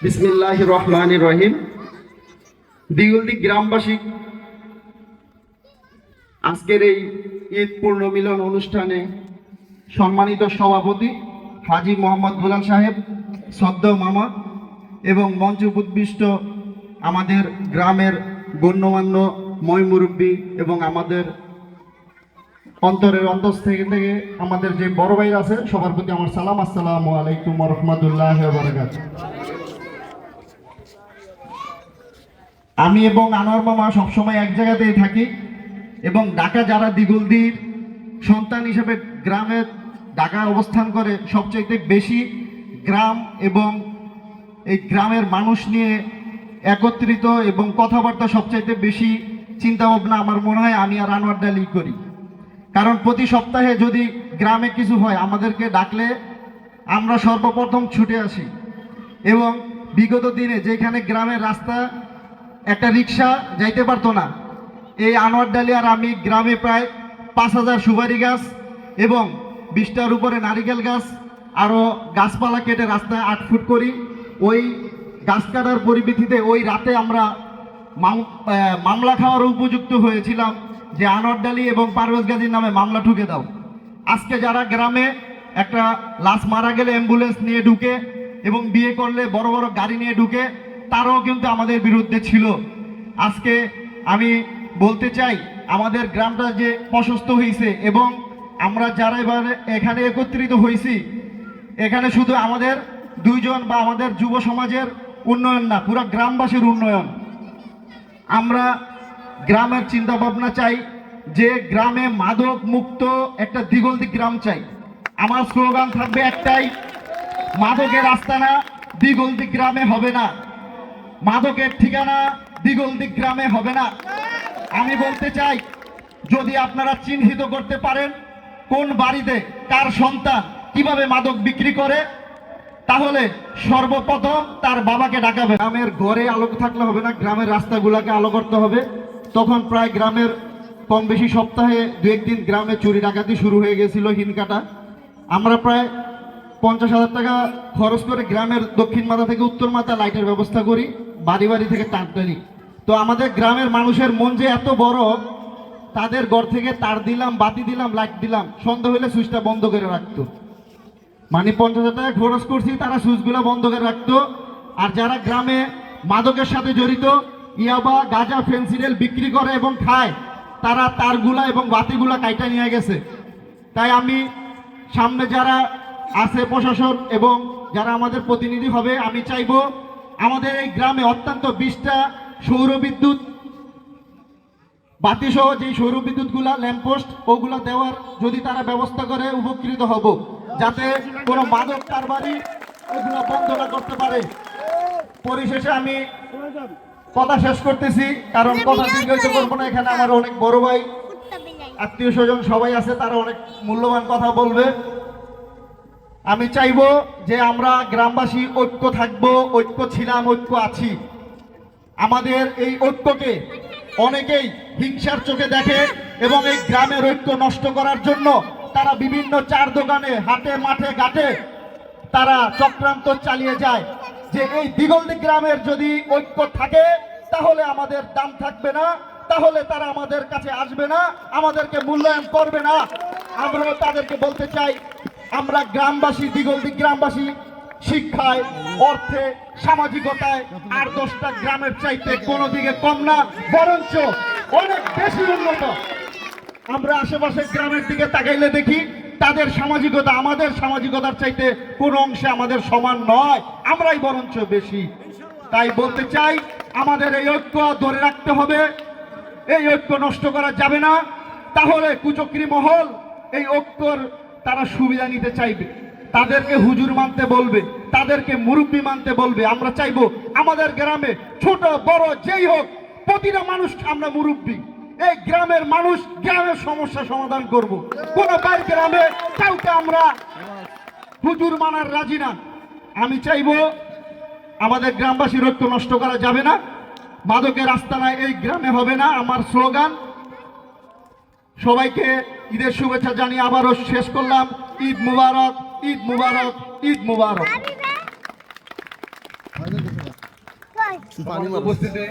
বিসমিল্লাহির রহমানির রহিম। দিগুলদি গ্রামবাসী আজকের এই ঈদ পূর্ণ মিলন অনুষ্ঠানে সম্মানিত সভাপতি হাজী মোহাম্মদ দুলাল সাহেব, শ্রদ্ধেয় মামা এবং মঞ্চ উদ্বিষ্ট আমাদের গ্রামের গণ্যমান্য ময় মুরব্বী এবং আমাদের অন্তরের অন্তর থেকে আমাদের যে বড় ভাইরা আছে সবার প্রতি আমার সালাম। আসসালামু আলাইকুম ওয়া রাহমাতুল্লাহি ওয়া বারাকাতুহু। আমি এবং আনোয়ার মামা সবসময় এক জায়গাতেই থাকি এবং ঢাকা যারা দিগুলদির সন্তান হিসেবে গ্রামে ঢাকা অবস্থান করে সবচেয়ে বেশি গ্রাম এবং এই গ্রামের মানুষ নিয়ে একত্রিত এবং কথাবার্তা সবচাইতে বেশি চিন্তা ভাবনা আমার মনে হয় আমি আর আনোয়ার ডালি করি। কারণ প্রতি সপ্তাহে যদি গ্রামে কিছু হয় আমাদেরকে ডাকলে আমরা সর্বপ্রথম ছুটে আসি। এবং বিগত দিনে যেখানে গ্রামের রাস্তা একটা রিক্সা যাইতে পারতো না, এই আনোয়ার ডালি আর আমি গ্রামে প্রায় ৫,০০০ সুপারি গাছ এবং ২০টার উপরে নারিকেল গাছ আরও গাছপালা কেটে রাস্তায় ৮ ফুট করি। ওই গাছ কাটার পরিপ্রেক্ষিতে ওই রাতে আমরা মামলা খাওয়ার উপযুক্ত হয়েছিলাম যে আনোয়ার ডালি এবং পারভেজ গাজীর নামে মামলা ঠুকে দাও। আজকে যারা গ্রামে একটা লাশ মারা গেলে অ্যাম্বুলেন্স নিয়ে ঢুকে এবং বিয়ে করলে বড় বড় গাড়ি নিয়ে ঢুকে, তারাও কিন্তু আমাদের বিরুদ্ধে ছিল। আজকে আমি বলতে চাই আমাদের গ্রামটা যে প্রশস্ত হয়েছে এবং আমরা যারা এবার এখানে একত্রিত হয়েছি, এখানে শুধু আমাদের দুইজন বা আমাদের যুব সমাজের উন্নয়ন না, পুরো গ্রামবাসীর উন্নয়ন। আমরা গ্রামের চিন্তা ভাবনা চাই যে গ্রামে মাদক মুক্ত একটা দিগলদি গ্রাম চাই। আমার স্লোগান থাকবে একটাই, মাদকের আস্তানা দিগলদি গ্রামে হবে না, মাদকের ঠিকানা দিগলদি গ্রামে হবে না। আমি বলতে চাই যদি আপনারা চিহ্নিত করতে পারেন কোন বাড়িতে কার সন্তান কিভাবে মাদক বিক্রি করে, তাহলে সর্বপ্রথম তার বাবাকে ডাকাবে। গ্রামের ঘরে আলো থাকলে হবে না, গ্রামের রাস্তাগুলোকে আলো করতে হবে। তখন প্রায় গ্রামের কম বেশি সপ্তাহে ২-১ দিন গ্রামে চুরি ডাকাতি শুরু হয়ে গেছিল হিনকাটা। আমরা প্রায় ৫০,০০০ টাকা খরচ করে গ্রামের দক্ষিণ মাথা থেকে উত্তর মাথা লাইটের ব্যবস্থা করি, বাড়ি বাড়ি থেকে তার টানি। তো আমাদের গ্রামের মানুষের মন যে এত বড়, তাদের ঘর থেকে তার দিলাম, বাতি দিলাম, লাইট দিলাম, সন্ধ্যা হলে সুইচটা বন্ধ করে রাখতো। মানে ৫০,০০০ টাকা খরচ করছি, তারা সুইচগুলো বন্ধ করে রাখতো। আর যারা গ্রামে মাদকের সাথে জড়িত, ইয়াবা গাঁজা ফেন্সিডিল বিক্রি করে এবং খায়, তারা তারগুলা এবং বাতিগুলা কাইটা নিয়ে গেছে। তাই আমি সামনে যারা আছে প্রশাসন এবং যারা আমাদের প্রতিনিধি হবে, আমি চাইবো আমাদের এই গ্রামে অত্যন্ত ২০টা সৌর বিদ্যুৎ বাতি সহ যে সৌর বিদ্যুৎগুলা ল্যাম্পপোস্ট ওগুলা দেওয়ার যদি তারা ব্যবস্থা করে উপকৃত হব, যাতে কোনো মাদক কারবারি ওগুলা বন্ধ না করতে পারে। পরিশেষে আমি কথা শেষ করতেছি, কারণ কথা দীর্ঘায়িত করবো না। এখানে আমার অনেক বড় ভাই আত্মীয় স্বজন সবাই আছে, তারা অনেক মূল্যবান কথা বলবে। আমি চাইবো যে আমরা গ্রামবাসী ঐক্য থাকবো, ঐক্য ছিলাম, ঐক্য আছি। আমাদের এই ঐক্যকে অনেকেই হিংসার চোখে দেখে এবং এই গ্রামের ঐক্য নষ্ট করার জন্য তারা বিভিন্ন চার দোকানে, হাটে, মাঠে, ঘাটে তারা চক্রান্ত চালিয়ে যায় যে এই দিগলদি গ্রামের যদি ঐক্য থাকে তাহলে আমাদের দাম থাকবে না, তাহলে তারা আমাদের কাছে আসবে না, আমাদেরকে মূল্যায়ন করবে না। আমরাও তাদেরকে বলতে চাই, আমরা গ্রামবাসী, দিগলদি গ্রামবাসী শিক্ষায়, অর্থে, সামাজিকতায় আর 10টা গ্রামের চাইতে কোনো দিকে কম না, বরঞ্চ অনেক বেশি উন্নত। আমরা আশেপাশের গ্রামের দিকে তাকাইলে দেখি তাদের সামাজিকতা আমাদের সামাজিকতার চাইতে কোনো অংশে আমাদের সমান নয়, আমরাই বরঞ্চ বেশি। তাই বলতে চাই আমাদের এই ঐক্য ধরে রাখতে হবে, এই ঐক্য নষ্ট করা যাবে না। তাহলে কুচক্রী মহল এই ঐক্যর তারা সুবিধা নিতে চাইবে, তাদেরকে হুজুর মানতে বলবে, তাদেরকে মুরব্বী মানতে বলবে। আমরা চাইবো আমাদের গ্রামে ছোট বড় যেই হোক প্রতিটা মানুষ আমরা মুরব্বী। এই গ্রামের মানুষ গ্রামের সমস্যা সমাধান করব। কোন বাইর গ্রামে কাউকে আমরা হুজুর মানার রাজি না। আমি চাইবো আমাদের গ্রামবাসীর ঐক্য নষ্ট করা যাবে না, মাদকের আস্তানায় এই গ্রামে হবে না। আমার স্লোগান। সবাইকে ঈদের শুভেচ্ছা জানিয়ে আবারও শেষ করলাম। ঈদ মুবারক, ঈদ মুবারক, ঈদ মুবারক। উপস্থিতি